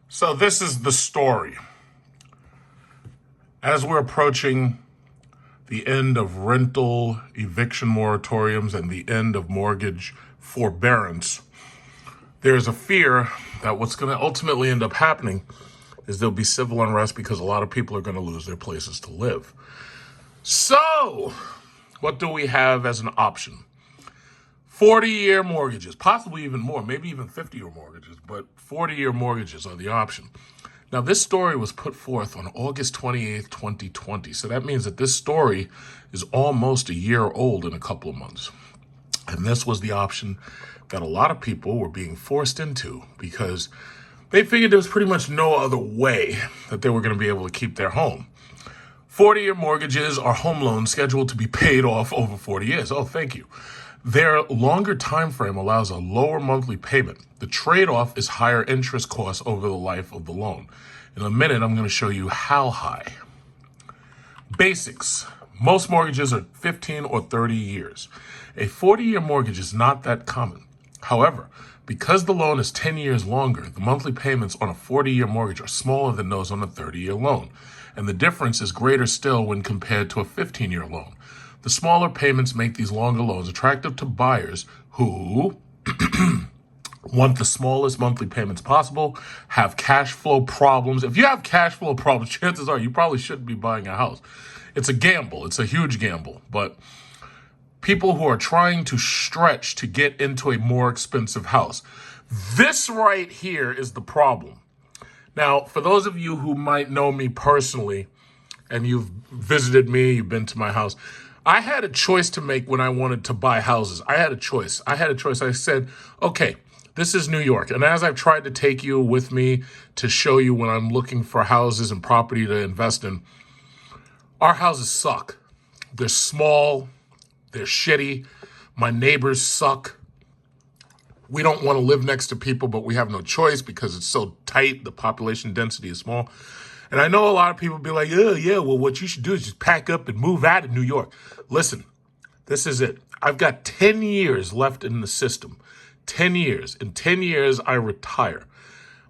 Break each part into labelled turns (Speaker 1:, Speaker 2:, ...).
Speaker 1: So this is the story. As we're approaching the end of rental eviction moratoriums and the end of mortgage forbearance, there's a fear that what's going to ultimately end up happening is there'll be civil unrest because a lot of people are going to lose their places to live. So, what do we have as an option? 40-year mortgages, possibly even more, maybe even 50-year mortgages, but 40-year mortgages are the option. Now, this story was put forth on August 28th, 2020. So that means that this story is almost a year old in a couple of months. And this was the option that a lot of people were being forced into because they figured there was pretty much no other way that they were going to be able to keep their home. 40-year mortgages are home loans scheduled to be paid off over 40 years. Oh, thank you. Their longer time frame allows a lower monthly payment. The trade-off is higher interest costs over the life of the loan. In a minute, I'm going to show you how high. Basics. Most mortgages are 15 or 30 years. A 40-year mortgage is not that common. However, because the loan is 10 years longer, the monthly payments on a 40-year mortgage are smaller than those on a 30-year loan. And the difference is greater still when compared to a 15-year loan. The smaller payments make these longer loans attractive to buyers who want the smallest monthly payments possible, have cash flow problems. If you have cash flow problems, chances are you probably shouldn't be buying a house. It's a gamble. It's a huge gamble. But people who are trying to stretch to get into a more expensive house, this right here is the problem. Now, for those of you who might know me personally and you've visited me, you've been to my house, I had a choice to make when I wanted to buy houses. I had a choice. I said, okay, this is New York. And as I've tried to take you with me to show you when I'm looking for houses and property to invest in, our houses suck. They're small. They're shitty. My neighbors suck. We don't want to live next to people, but we have no choice because it's so tight. The population density is small. And I know a lot of people be like, yeah, well, what you should do is just pack up and move out of New York. Listen, this is it. I've got 10 years left in the system. 10 years. In 10 years, I retire.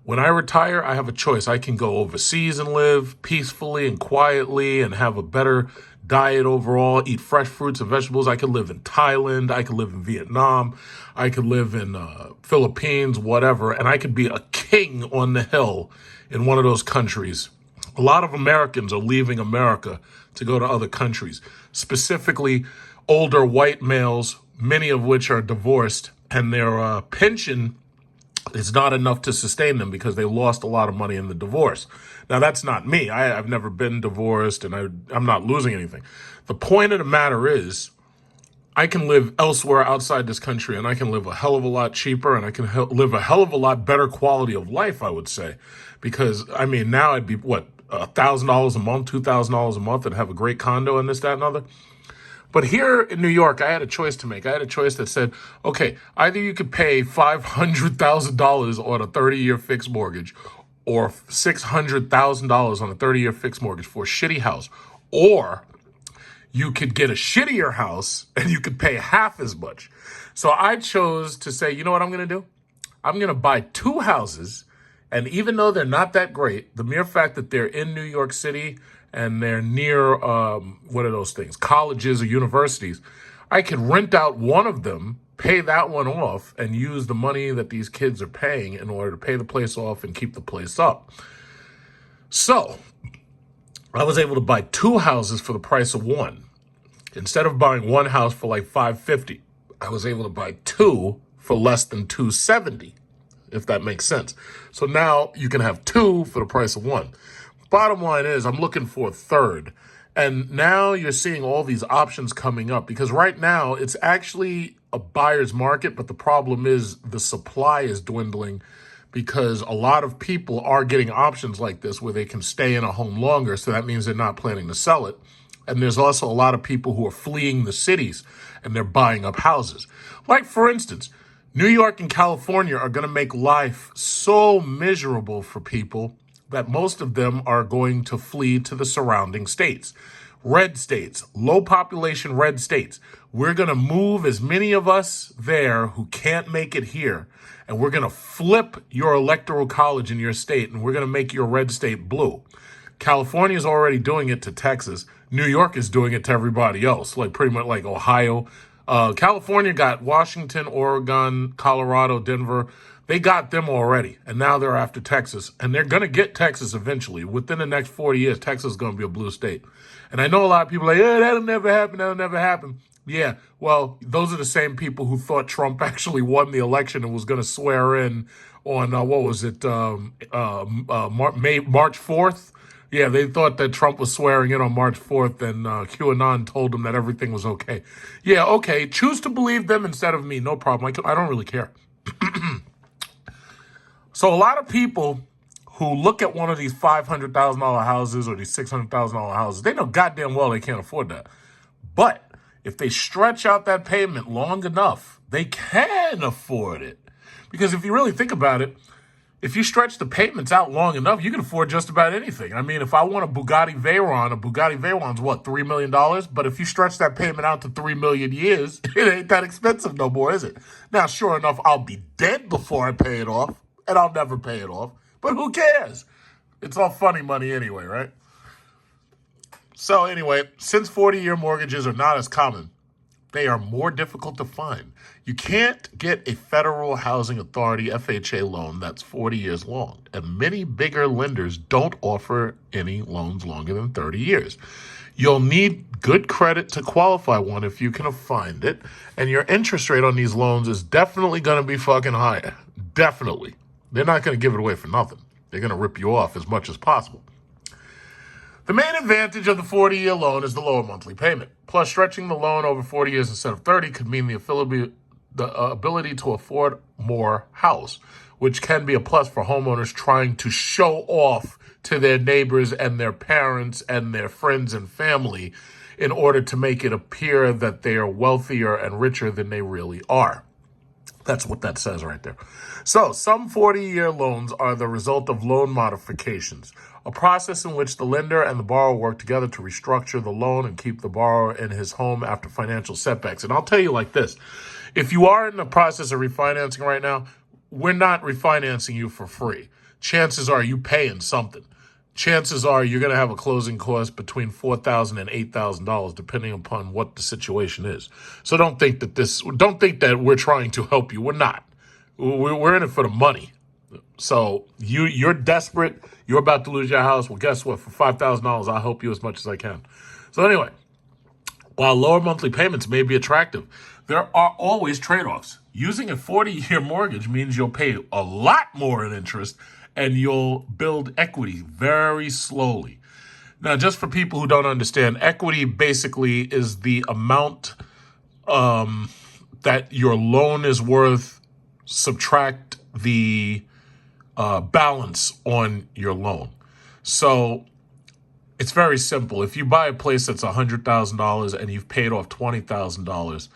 Speaker 1: When I retire, I have a choice. I can go overseas and live peacefully and quietly and have a better diet overall, eat fresh fruits and vegetables. I could live in Thailand. I could live in Vietnam. I could live in Philippines, whatever. And I could be a king on the hill in one of those countries. A lot of Americans are leaving America to go to other countries, specifically older white males, many of which are divorced, and their pension is not enough to sustain them because they lost a lot of money in the divorce. Now, that's not me. I've never been divorced, and I'm not losing anything. The point of the matter is I can live elsewhere outside this country, and I can live a hell of a lot cheaper, and I can live a hell of a lot better quality of life, I would say. Because, I mean, now I'd be, $1,000 a month, $2,000 a month, and have a great condo and this, that, and other. But here in New York, I had a choice to make. I had a choice that said, okay, either you could pay $500,000 on a 30-year fixed mortgage or $600,000 on a 30-year fixed mortgage for a shitty house, or you could get a shittier house and you could pay half as much. So I chose to say, you know what I'm going to do? I'm going to buy two houses. And even though they're not that great, the mere fact that they're in New York City and they're near, what are those things, colleges or universities, I could rent out one of them, pay that one off, and use the money that these kids are paying in order to pay the place off and keep the place up. So I was able to buy two houses for the price of one. Instead of buying one house for like $550, I was able to buy two for less than $270. If that makes sense. So now you can have two for the price of one. Bottom line is I'm looking for a third. And now you're seeing all these options coming up because right now it's actually a buyer's market, but the problem is the supply is dwindling because a lot of people are getting options like this where they can stay in a home longer. So that means they're not planning to sell it. And there's also a lot of people who are fleeing the cities and they're buying up houses. Like, for instance, New York and California are going to make life so miserable for people that most of them are going to flee to the surrounding states. red states, low population red states. We're going to move as many of us there who can't make it here, and we're going to flip your electoral college in your state, and we're going to make your red state blue. California is already doing it to Texas. New York is doing it to everybody else, like pretty much like Ohio. California got Washington, Oregon, Colorado, Denver. They got them already, and now they're after Texas, and they're going to get Texas eventually. Within the next 40 years, Texas is going to be a blue state. And I know a lot of people are like, yeah, that'll never happen, that'll never happen. Yeah, well, those are the same people who thought Trump actually won the election and was going to swear in on, March 4th. Yeah, they thought that Trump was swearing in on March 4th, and QAnon told them that everything was okay. Yeah, okay, choose to believe them instead of me, no problem. I don't really care. So a lot of people who look at one of these $500,000 houses or these $600,000 houses, they know goddamn well they can't afford that. But if they stretch out that payment long enough, they can afford it. Because if you really think about it, if you stretch the payments out long enough, you can afford just about anything. I mean, if I want a Bugatti Veyron's what, $3 million? But if you stretch that payment out to 3 million years, it ain't that expensive no more, is it? Now, sure enough, I'll be dead before I pay it off, and I'll never pay it off. But who cares? It's all funny money anyway, right? So anyway, since 40-year mortgages are not as common, they are more difficult to find. You can't get a Federal Housing Authority FHA loan that's 40 years long, and many bigger lenders don't offer any loans longer than 30 years. You'll need good credit to qualify one if you can find it, and your interest rate on these loans is definitely going to be fucking higher. Definitely. They're not going to give it away for nothing. They're going to rip you off as much as possible. The main advantage of the 40-year loan is the lower monthly payment. Plus, stretching the loan over 40 years instead of 30 could mean the ability to afford more house, which can be a plus for homeowners trying to show off to their neighbors and their parents and their friends and family in order to make it appear that they are wealthier and richer than they really are. That's what that says right there. So some 40-year loans are the result of loan modifications, a process in which the lender and the borrower work together to restructure the loan and keep the borrower in his home after financial setbacks. And I'll tell you like this, if you are in the process of refinancing right now, we're not refinancing you for free. Chances are you paying something. Chances are you're going to have a closing cost between $4,000 and $8,000, depending upon what the situation is. So don't think that we're trying to help you. We're not. We're in it for the money. So you're desperate. You're about to lose your house. Well, guess what? For $5,000, I'll help you as much as I can. So anyway, while lower monthly payments may be attractive, there are always trade-offs. Using a 40-year mortgage means you'll pay a lot more in interest and you'll build equity very slowly. Now, just for people who don't understand, equity basically is the amount that your loan is worth, subtract the balance on your loan. So it's very simple. If you buy a place that's $100,000 and you've paid off $20,000,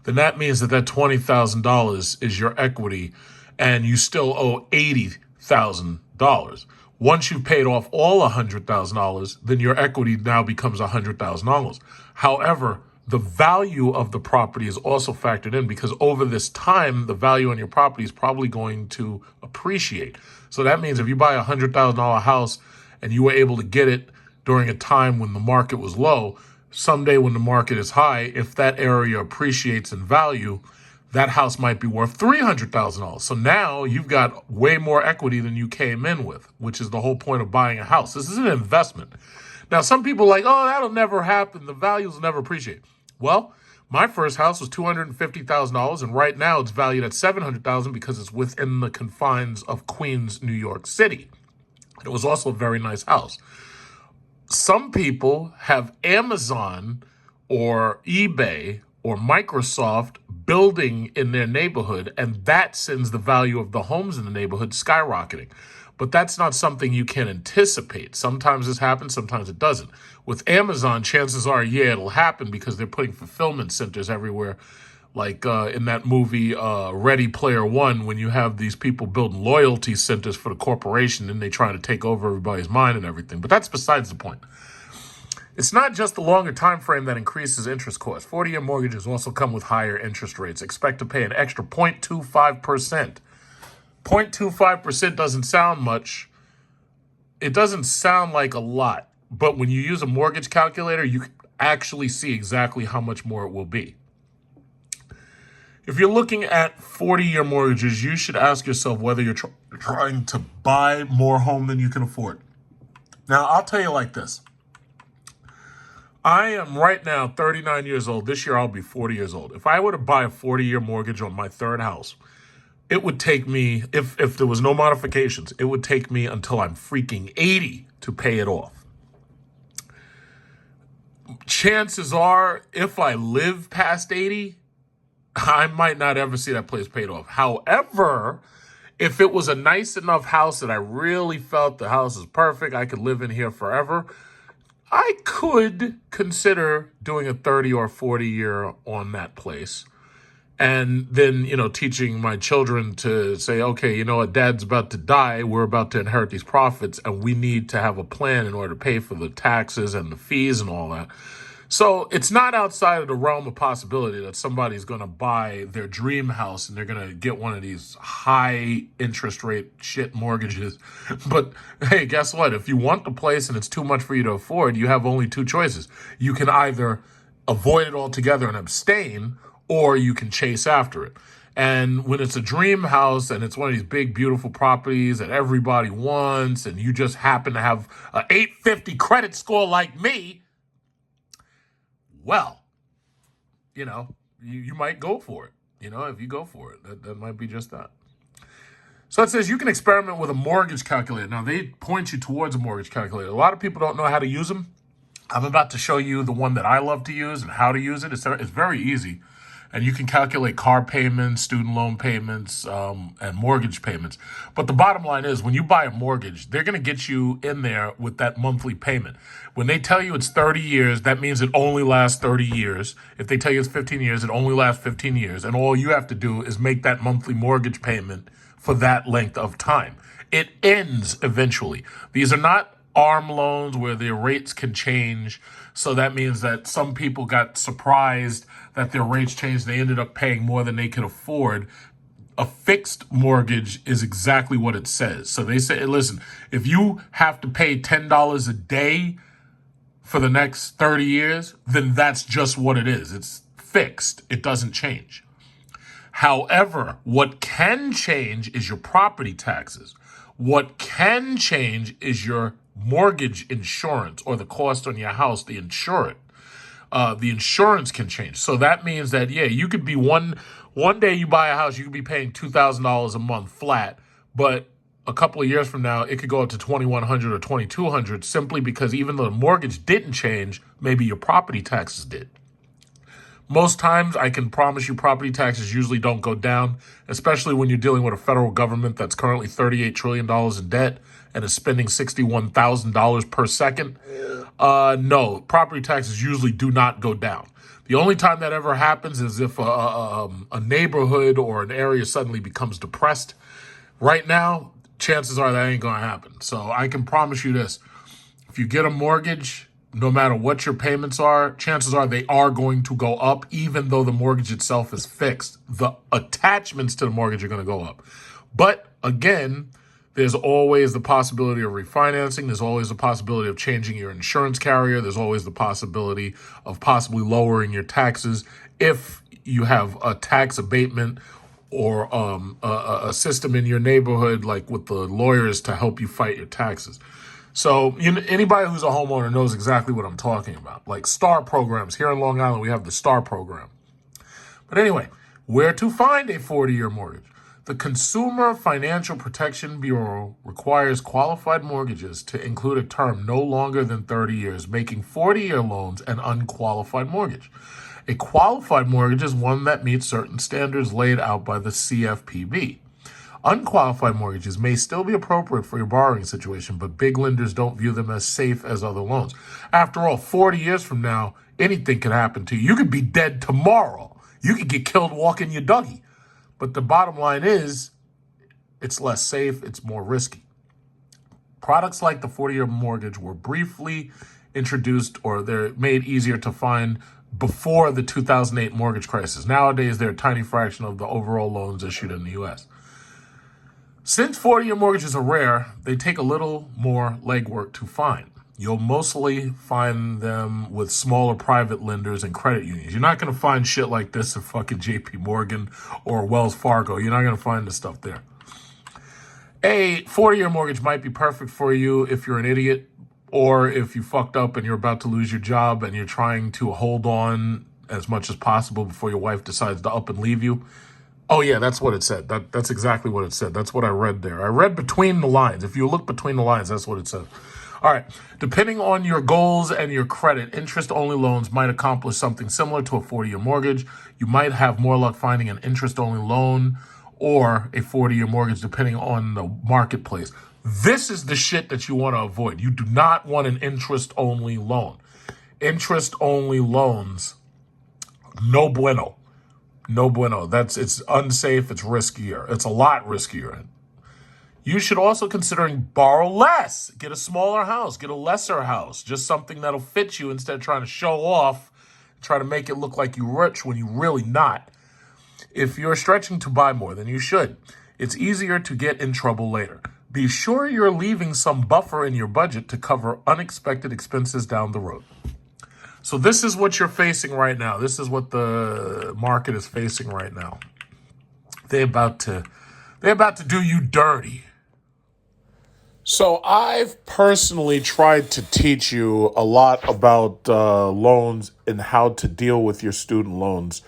Speaker 1: then that means that $20,000 is your equity and you still owe $80,000. Once you've paid off all $100,000, then your equity now becomes $100,000. However, the value of the property is also factored in because over this time, the value on your property is probably going to appreciate. So that means if you buy a $100,000 house and you were able to get it during a time when the market was low, someday when the market is high, if that area appreciates in value, that house might be worth $300,000. So now you've got way more equity than you came in with, which is the whole point of buying a house. This is an investment. Now, some people are like, oh, that'll never happen. The values will never appreciate. Well, my first house was $250,000, and right now it's valued at $700,000 because it's within the confines of Queens, New York City. It was also a very nice house. Some people have Amazon or eBay or Microsoft building in their neighborhood, and that sends the value of the homes in the neighborhood skyrocketing. But that's not something you can anticipate. Sometimes this happens, sometimes it doesn't. With Amazon, chances are, yeah, it'll happen because they're putting fulfillment centers everywhere. Like in that movie, Ready Player One, when you have these people building loyalty centers for the corporation and they try to take over everybody's mind and everything. But that's besides the point. It's not just the longer time frame that increases interest costs. 40-year mortgages also come with higher interest rates. Expect to pay an extra 0.25%. 0.25% doesn't sound much. It doesn't sound like a lot. But when you use a mortgage calculator, you can actually see exactly how much more it will be. If you're looking at 40-year mortgages, you should ask yourself whether you're trying to buy more home than you can afford. Now, I'll tell you like this. I am right now 39 years old. This year, I'll be 40 years old. If I were to buy a 40-year mortgage on my third house, it would take me, if there was no modifications, it would take me until I'm freaking 80 to pay it off. Chances are, if I live past 80, I might not ever see that place paid off. However, if it was a nice enough house that I really felt the house is perfect, I could live in here forever, I could consider doing a 30 or 40 year on that place. And then, teaching my children to say, okay, dad's about to die. We're about to inherit these profits, and we need to have a plan in order to pay for the taxes and the fees and all that. So it's not outside of the realm of possibility that somebody's going to buy their dream house and they're going to get one of these high interest rate shit mortgages. But hey, guess what? If you want the place and it's too much for you to afford, you have only two choices. You can either avoid it altogether and abstain, or you can chase after it. And when it's a dream house and it's one of these big, beautiful properties that everybody wants, and you just happen to have an 850 credit score like me, well, you might go for it. If you go for it, that might be just that. So it says you can experiment with a mortgage calculator. Now, they point you towards a mortgage calculator. A lot of people don't know how to use them. I'm about to show you the one that I love to use and how to use it. It's very easy. And you can calculate car payments, student loan payments, and mortgage payments. But the bottom line is, when you buy a mortgage, they're going to get you in there with that monthly payment. When they tell you it's 30 years, that means it only lasts 30 years. If they tell you it's 15 years, it only lasts 15 years. And all you have to do is make that monthly mortgage payment for that length of time. It ends eventually. These are not ARM loans where their rates can change. So that means that some people got surprised that their rates changed. They ended up paying more than they could afford. A fixed mortgage is exactly what it says. So they say, listen, if you have to pay $10 a day for the next 30 years, then that's just what it is. It's fixed. It doesn't change. However, what can change is your property taxes. What can change is your mortgage insurance, or the cost on your house to insure it. The insurance can change. So that means that, you could be one day you buy a house, you could be paying $2,000 a month flat, but a couple of years from now, it could go up to $2,100 or $2,200 simply because even though the mortgage didn't change, maybe your property taxes did. Most times, I can promise you property taxes usually don't go down, especially when you're dealing with a federal government that's currently $38 trillion in debt and is spending $61,000 per second. No, property taxes usually do not go down. The only time that ever happens is if a neighborhood or an area suddenly becomes depressed. Right now, chances are that ain't going to happen. So I can promise you this. If you get a mortgage, no matter what your payments are, chances are they are going to go up, even though the mortgage itself is fixed. The attachments to the mortgage are going to go up. But again, there's always the possibility of refinancing. There's always the possibility of changing your insurance carrier. There's always the possibility of possibly lowering your taxes if you have a tax abatement or a system in your neighborhood, like with the lawyers, to help you fight your taxes. So anybody who's a homeowner knows exactly what I'm talking about. Like STAR programs. Here in Long Island, we have the STAR program. But anyway, where to find a 40-year mortgage? The Consumer Financial Protection Bureau requires qualified mortgages to include a term no longer than 30 years, making 40-year loans an unqualified mortgage. A qualified mortgage is one that meets certain standards laid out by the CFPB. Unqualified mortgages may still be appropriate for your borrowing situation, but big lenders don't view them as safe as other loans. After all, 40 years from now, anything can happen to you. You could be dead tomorrow. You could get killed walking your doggy. But the bottom line is, it's less safe, it's more risky. Products like the 40-year mortgage were briefly introduced or they're made easier to find before the 2008 mortgage crisis. Nowadays, they're a tiny fraction of the overall loans issued in the U.S. Since 40-year mortgages are rare, they take a little more legwork to find. You'll mostly find them with smaller private lenders and credit unions. You're not going to find shit like this at fucking JP Morgan or Wells Fargo. You're not going to find this stuff there. A 40-year mortgage might be perfect for you if you're an idiot or if you fucked up and you're about to lose your job and you're trying to hold on as much as possible before your wife decides to up and leave you. Oh, yeah, that's what it said. That's exactly what it said. That's what I read there. I read between the lines. If you look between the lines, that's what it said. All right. Depending on your goals and your credit, interest-only loans might accomplish something similar to a 40-year mortgage. You might have more luck finding an interest-only loan or a 40-year mortgage, depending on the marketplace. This is the shit that you want to avoid. You do not want an interest-only loan. Interest-only loans, no bueno. No bueno. It's unsafe. It's riskier. It's a lot riskier. You should also consider borrow less. Get a smaller house. Get a lesser house. Just something that'll fit you instead of trying to show off, try to make it look like you're rich when you're really not. If you're stretching to buy more than you should, it's easier to get in trouble later. Be sure you're leaving some buffer in your budget to cover unexpected expenses down the road. So this is what you're facing right now. This is what the market is facing right now. They're about to do you dirty. So I've personally tried to teach you a lot about loans and how to deal with your student loans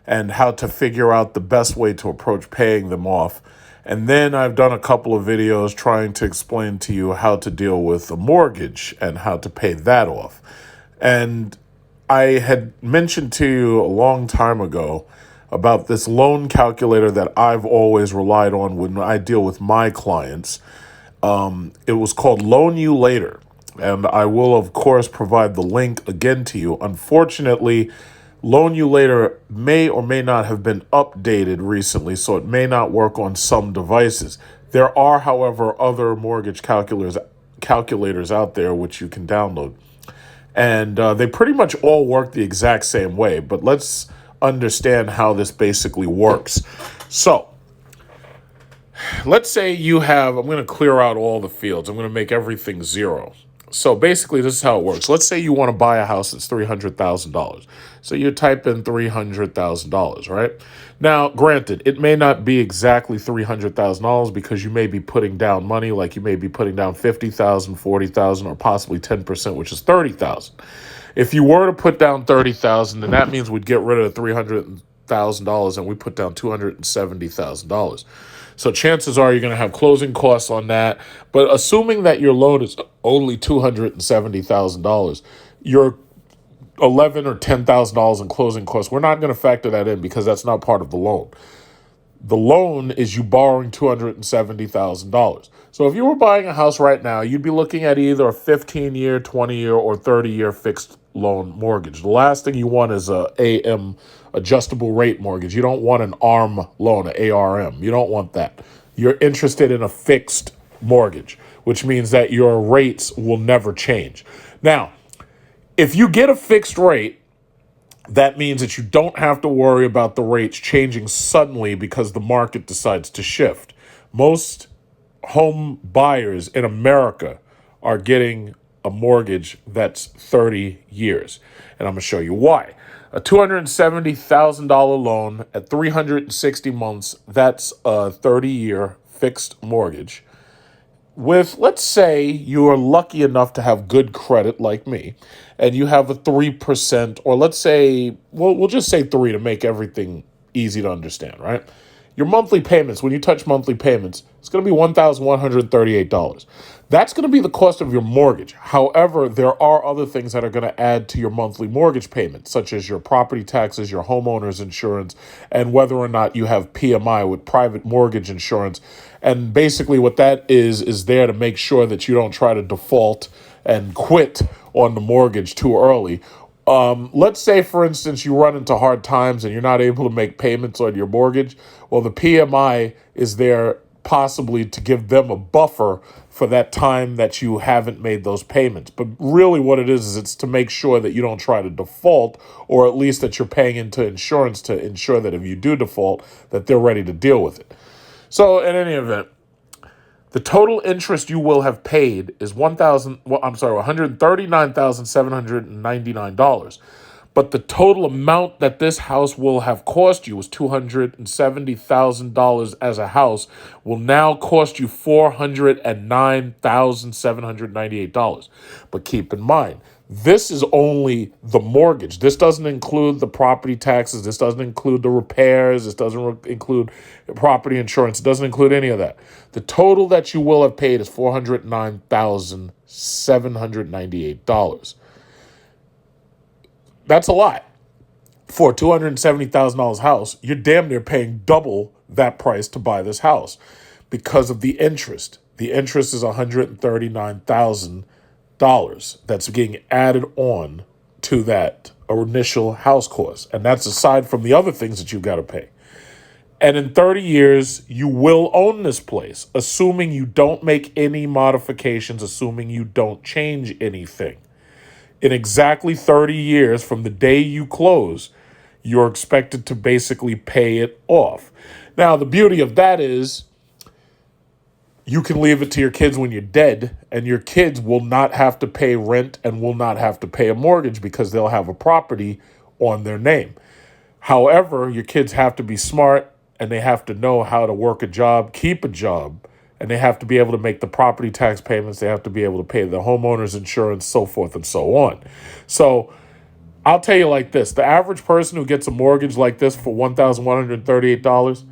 Speaker 1: and how to figure out the best way to approach paying them off. And then I've done a couple of videos trying to explain to you how to deal with a mortgage and how to pay that off. And I had mentioned to you a long time ago about this loan calculator that I've always relied on when I deal with my clients. It was called Loan You Later, and I will, of course, provide the link again to you. Unfortunately, Loan You Later may or may not have been updated recently, so it may not work on some devices. There are, however, other mortgage calculators out there which you can download. And they pretty much all work the exact same way, but let's understand how this basically works. So, let's say you have, I'm going to clear out all the fields. I'm going to make everything zero. So basically, this is how it works. Let's say you want to buy a house that's $300,000. So you type in $300,000, right? Now, granted, it may not be exactly $300,000 because you may be putting down money, like you may be putting down $50,000, $40,000, or possibly 10%, which is $30,000. If you were to put down $30,000, then that means we'd get rid of the $300,000 and we put down $270,000. So chances are you're going to have closing costs on that. But assuming that your loan is only $270,000, your $11,000 or $10,000 in closing costs, we're not going to factor that in because that's not part of the loan. The loan is you borrowing $270,000. So if you were buying a house right now, you'd be looking at either a 15-year, 20-year, or 30-year fixed loan mortgage. The last thing you want is a AM, adjustable rate mortgage. You don't want an ARM loan, an ARM. You don't want that. You're interested in a fixed mortgage, which means that your rates will never change. Now, if you get a fixed rate, that means that you don't have to worry about the rates changing suddenly because the market decides to shift. Most home buyers in America are getting a mortgage that's 30 years. And I'm going to show you why. A $270,000 loan at 360 months, that's a 30-year fixed mortgage. With, let's say, you are lucky enough to have good credit like me, and you have a 3%, or let's say, we'll just say 3 to make everything easy to understand, right? Your monthly payments, when you touch monthly payments, it's going to be $1,138. That's going to be the cost of your mortgage. However, there are other things that are going to add to your monthly mortgage payments, such as your property taxes, your homeowner's insurance, and whether or not you have PMI with private mortgage insurance. And basically what that is there to make sure that you don't try to default and quit on the mortgage too early. Let's say, for instance, you run into hard times and you're not able to make payments on your mortgage. Well, the PMI is there possibly to give them a buffer for that time that you haven't made those payments. But really what it is it's to make sure that you don't try to default, or at least that you're paying into insurance to ensure that if you do default, that they're ready to deal with it. So in any event, the total interest you will have paid is $139,799. But the total amount that this house will have cost you was $270,000 as a house, will now cost you $409,798. But keep in mind, this is only the mortgage. This doesn't include the property taxes. This doesn't include the repairs. This doesn't include property insurance. It doesn't include any of that. The total that you will have paid is $409,798. That's a lot. For a $270,000 house, you're damn near paying double that price to buy this house because of the interest. The interest is $139,000 that's getting added on to that initial house cost. And that's aside from the other things that you've got to pay. And in 30 years, you will own this place, assuming you don't make any modifications, assuming you don't change anything. In exactly 30 years from the day you close, you're expected to basically pay it off. Now, the beauty of that is you can leave it to your kids when you're dead, and your kids will not have to pay rent and will not have to pay a mortgage because they'll have a property on their name. However, your kids have to be smart, and they have to know how to work a job, keep a job, and they have to be able to make the property tax payments. They have to be able to pay the homeowner's insurance, so forth and so on. So I'll tell you like this. The average person who gets a mortgage like this for $1,138,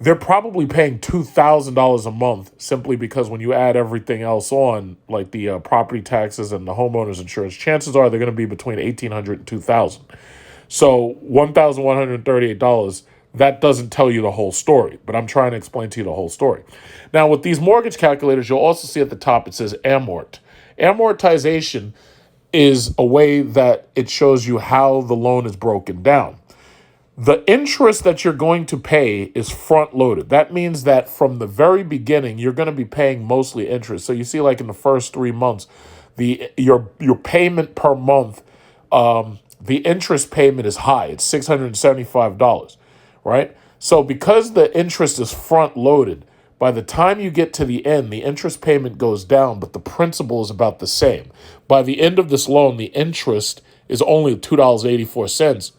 Speaker 1: they're probably paying $2,000 a month simply because when you add everything else on, like the property taxes and the homeowner's insurance, chances are they're going to be between $1,800 and $2,000. So $1,138, that doesn't tell you the whole story, but I'm trying to explain to you the whole story. Now, with these mortgage calculators, you'll also see at the top it says amort. Amortization is a way that it shows you how the loan is broken down. The interest that you're going to pay is front-loaded. That means that from the very beginning, you're going to be paying mostly interest. So you see, like in the first 3 months, your payment per month, the interest payment is high. It's $675. Right? So because the interest is front-loaded, by the time you get to the end, the interest payment goes down, but the principal is about the same. By the end of this loan, the interest is only $2.84,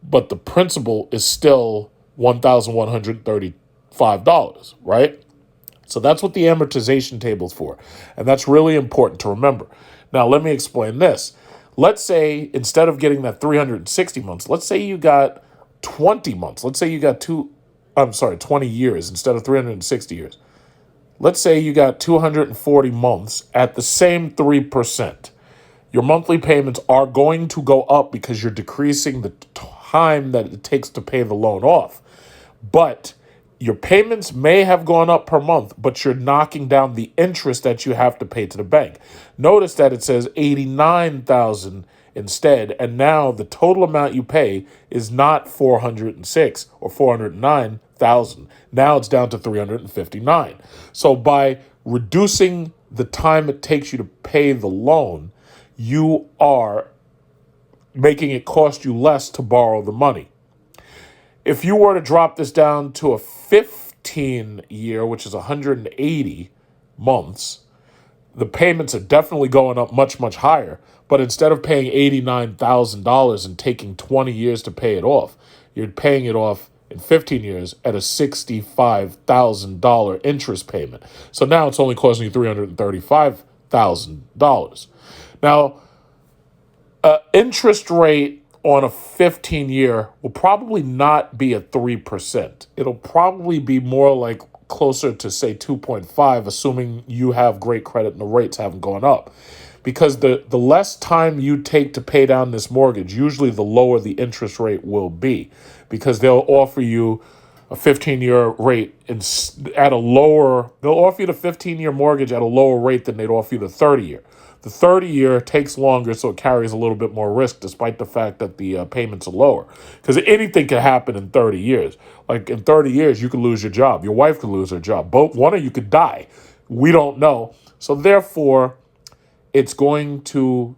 Speaker 1: but the principal is still $1,135, right? So that's what the amortization table is for, and that's really important to remember. Now, let me explain this. Let's say instead of getting that 360 months, let's say you got 20 months. Let's say you got 20 years instead of 360 years. Let's say you got 240 months at the same 3%. Your monthly payments are going to go up because you're decreasing the time that it takes to pay the loan off. But your payments may have gone up per month, but you're knocking down the interest that you have to pay to the bank. Notice that it says $89,000 instead, and now the total amount you pay is not $406 or $409,000. Now it's down to $359. So by reducing the time it takes you to pay the loan, you are making it cost you less to borrow the money. If you were to drop this down to a 15-year, which is 180 months, the payments are definitely going up much, much higher. But instead of paying $89,000 and taking 20 years to pay it off, you're paying it off in 15 years at a $65,000 interest payment. So now it's only costing you $335,000. Now, interest rate on a 15-year will probably not be at 3%. It'll probably be more like closer to, say, 2.5, assuming you have great credit and the rates haven't gone up. Because the less time you take to pay down this mortgage, usually the lower the interest rate will be. Because they'll offer you a 15-year rate at a lower, they'll offer you the 15-year mortgage at a lower rate than they'd offer you the 30-year. The 30-year takes longer, so it carries a little bit more risk, despite the fact that the payments are lower. Because anything can happen in 30 years. Like in 30 years, you could lose your job. Your wife could lose her job. Both, one of you could die. We don't know. So therefore, it's going to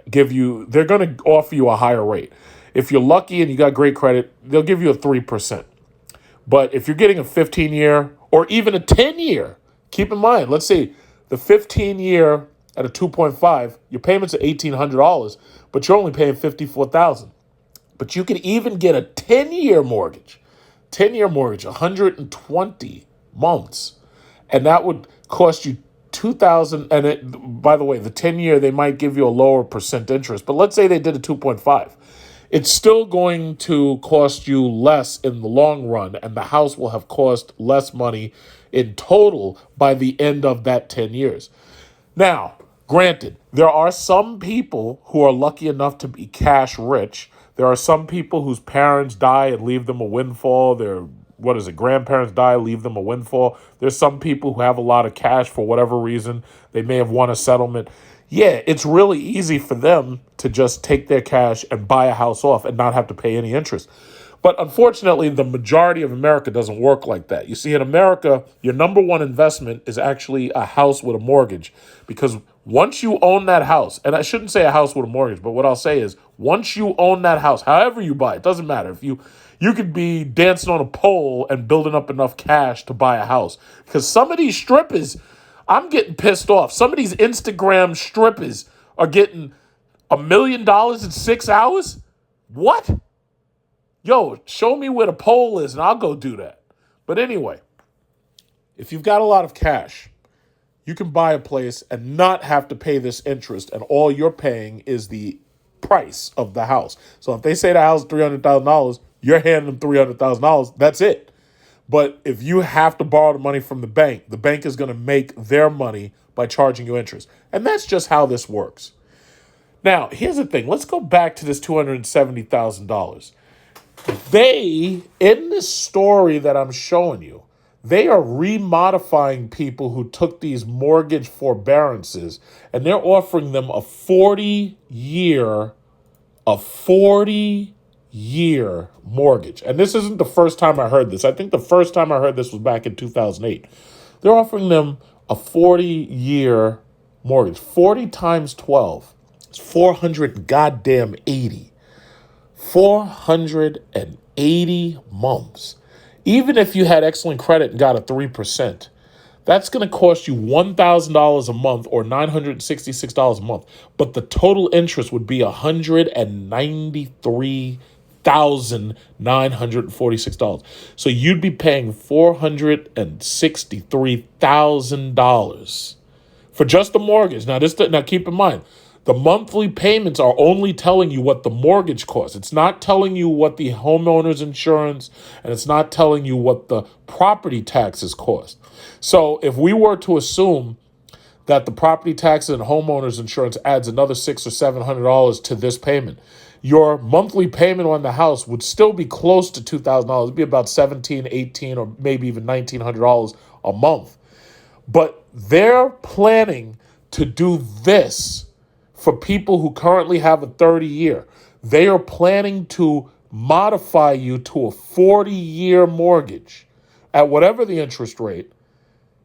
Speaker 1: they're going to offer you a higher rate. If you're lucky and you got great credit, they'll give you a 3%. But if you're getting a 15-year or even a 10-year, keep in mind, let's say the 15-year at a 2.5, your payments are $1,800, but you're only paying $54,000. But you could even get a 10-year mortgage, 120 months, and that would cost you $2,000. And by the way, the 10-year, they might give you a lower percent interest, but let's say they did a 2.5. It's still going to cost you less in the long run, and the house will have cost less money in total by the end of that 10 years. Now, granted, there are some people who are lucky enough to be cash rich. There are some people whose parents die and leave them a windfall. Their grandparents die, leave them a windfall. There's some people who have a lot of cash for whatever reason. They may have won a settlement. Yeah, it's really easy for them to just take their cash and buy a house off and not have to pay any interest. But unfortunately, the majority of America doesn't work like that. You see, in America, your number one investment is actually a house with a mortgage. Because once you own that house, and I shouldn't say a house with a mortgage, but what I'll say is once you own that house, however you buy it, doesn't matter. If you could be dancing on a pole and building up enough cash to buy a house. Because some of these strippers, I'm getting pissed off. Some of these Instagram strippers are getting $1 million in 6 hours? What? Yo, show me where the pole is and I'll go do that. But anyway, if you've got a lot of cash, you can buy a place and not have to pay this interest, and all you're paying is the price of the house. So if they say the house is $300,000, you're handing them $300,000. That's it. But if you have to borrow the money from the bank is going to make their money by charging you interest. And that's just how this works. Now, here's the thing. Let's go back to this $270,000. In this story that I'm showing you, they are remodifying people who took these mortgage forbearances, and they're offering them a 40-year mortgage. And this isn't the first time I heard this. I think the first time I heard this was back in 2008. They're offering them a 40-year mortgage. 40 times 12 is 480. 480 months. Even if you had excellent credit and got a 3%, that's going to cost you $1,000 a month or $966 a month. But the total interest would be $193,946. So you'd be paying $463,000 for just the mortgage. Now keep in mind, the monthly payments are only telling you what the mortgage costs. It's not telling you what the homeowner's insurance, and it's not telling you what the property taxes cost. So if we were to assume that the property taxes and homeowner's insurance adds another $600 or $700 to this payment, your monthly payment on the house would still be close to $2,000. It'd be about $1,700, $1,800, or maybe even $1,900 a month. But they're planning to do this for people who currently have a 30-year. They are planning to modify you to a 40-year mortgage at whatever the interest rate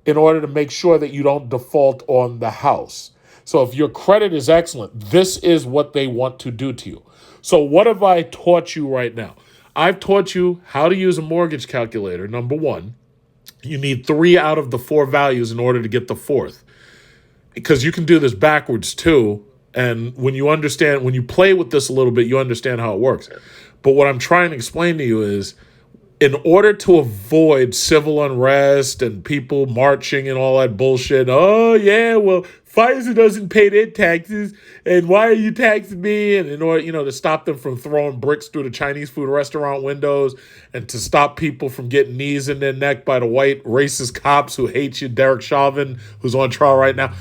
Speaker 1: in order to make sure that you don't default on the house. So if your credit is excellent, this is what they want to do to you. So what have I taught you right now? I've taught you how to use a mortgage calculator. Number one, you need 3 out of the 4 values in order to get the 4th. Because you can do this backwards too. And when you play with this a little bit, you understand how it works. But what I'm trying to explain to you is, in order to avoid civil unrest and people marching and all that bullshit, oh yeah, well, Pfizer doesn't pay their taxes, and why are you taxing me? And in order, to stop them from throwing bricks through the Chinese food restaurant windows, and to stop people from getting knees in their neck by the white racist cops who hate you, Derek Chauvin, who's on trial right now.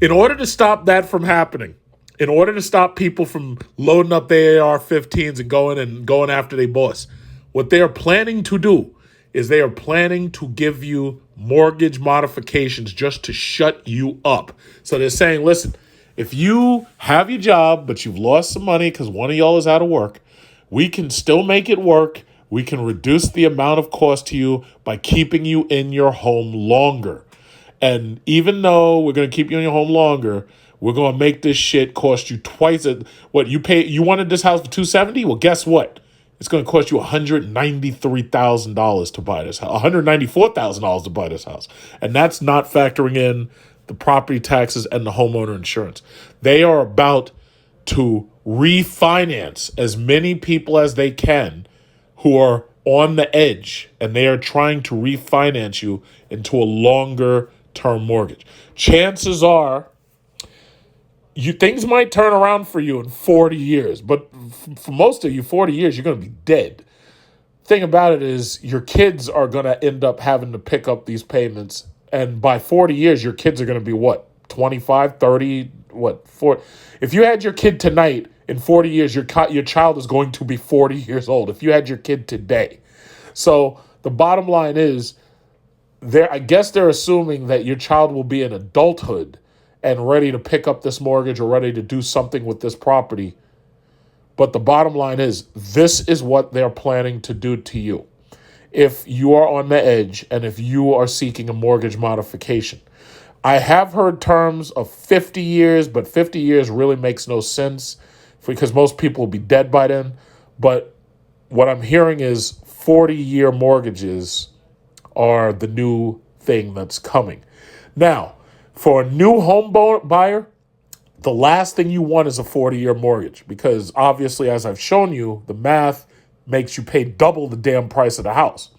Speaker 1: In order to stop that from happening, in order to stop people from loading up their AR-15s and going after their boss, what they are planning to do is they are planning to give you mortgage modifications just to shut you up. So they're saying, listen, if you have your job, but you've lost some money because one of y'all is out of work, we can still make it work. We can reduce the amount of cost to you by keeping you in your home longer. And even though we're going to keep you in your home longer, we're going to make this shit cost you twice what you pay. You wanted this house for $270? Well, guess what? It's going to cost you $193,000 to buy this house, $194,000 to buy this house. And that's not factoring in the property taxes and the homeowner insurance. They are about to refinance as many people as they can who are on the edge, and they are trying to refinance you into a longer term mortgage. Chances are things might turn around for you in 40 years, but for most of you, 40 years, you're going to be dead. Thing about it is your kids are going to end up having to pick up these payments, and by 40 years, your kids are going to be what, 25, 30, what, 4? If you had your kid tonight, in 40 years, your child is going to be 40 years old if you had your kid today. So the bottom line is, I guess they're assuming that your child will be in adulthood and ready to pick up this mortgage or ready to do something with this property. But the bottom line is, this is what they're planning to do to you if you are on the edge and if you are seeking a mortgage modification. I have heard terms of 50 years, but 50 years really makes no sense because most people will be dead by then. But what I'm hearing is 40-year mortgages are the new thing that's coming. Now, for a new home buyer, the last thing you want is a 40-year mortgage because obviously, as I've shown you, the math makes you pay double the damn price of the house.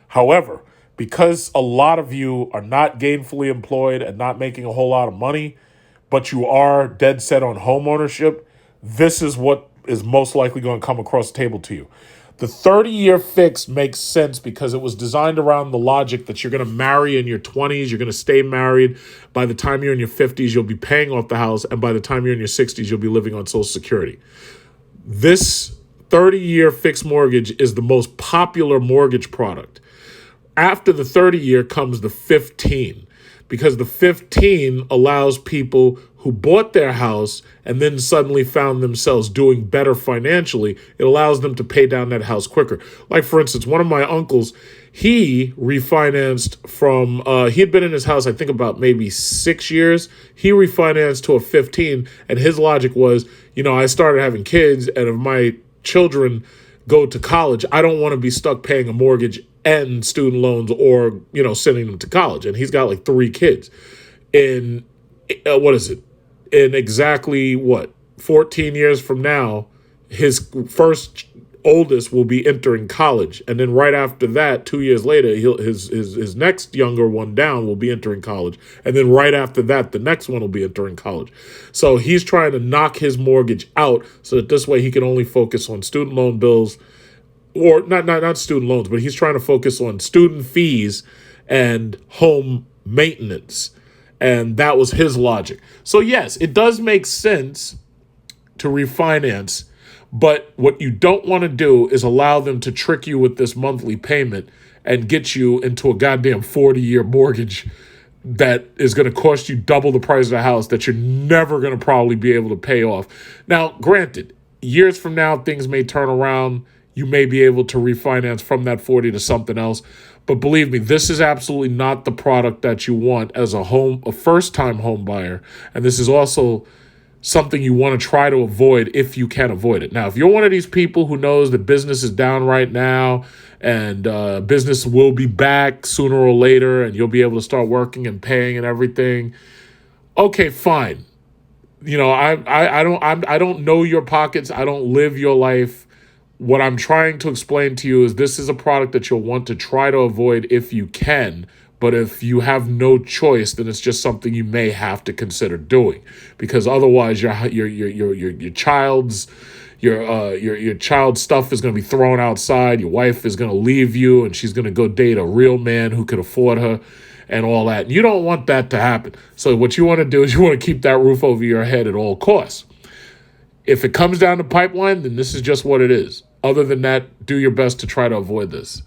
Speaker 1: However, because a lot of you are not gainfully employed and not making a whole lot of money, but you are dead set on home ownership, this is what is most likely going to come across the table to you. The 30-year fix makes sense because it was designed around the logic that you're going to marry in your 20s, you're going to stay married. By the time you're in your 50s, you'll be paying off the house, and by the time you're in your 60s, you'll be living on Social Security. This 30-year fixed mortgage is the most popular mortgage product. After the 30-year comes the 15, because the 15 allows people who bought their house and then suddenly found themselves doing better financially. It allows them to pay down that house quicker. Like, for instance, one of my uncles, he refinanced from, he had been in his house, I think about maybe 6 years. He refinanced to a 15, and his logic was, I started having kids, and if my children go to college, I don't want to be stuck paying a mortgage and student loans or, sending them to college. And he's got like 3 kids. In, in exactly 14 years from now, his first oldest will be entering college. And then right after that, 2 years later, his next younger one down will be entering college. And then right after that, the next one will be entering college. So he's trying to knock his mortgage out so that this way he can only focus on student loan bills, or not student loans, but he's trying to focus on student fees and home maintenance. And that was his logic. So yes, it does make sense to refinance, but what you don't want to do is allow them to trick you with this monthly payment and get you into a goddamn 40-year mortgage that is going to cost you double the price of the house that you're never going to probably be able to pay off. Now, granted, years from now, things may turn around. You may be able to refinance from that 40 to something else. But believe me, this is absolutely not the product that you want as a first-time home buyer. And this is also something you want to try to avoid if you can avoid it. Now, if you're one of these people who knows that business is down right now and business will be back sooner or later and you'll be able to start working and paying and everything, okay, fine. I don't know your pockets. I don't live your life. What I'm trying to explain to you is this is a product that you'll want to try to avoid if you can. But if you have no choice, then it's just something you may have to consider doing, because otherwise your child's stuff is going to be thrown outside. Your wife is going to leave you, and she's going to go date a real man who could afford her, and all that. And you don't want that to happen. So what you want to do is you want to keep that roof over your head at all costs. If it comes down to pipeline, then this is just what it is. Other than that, do your best to try to avoid this.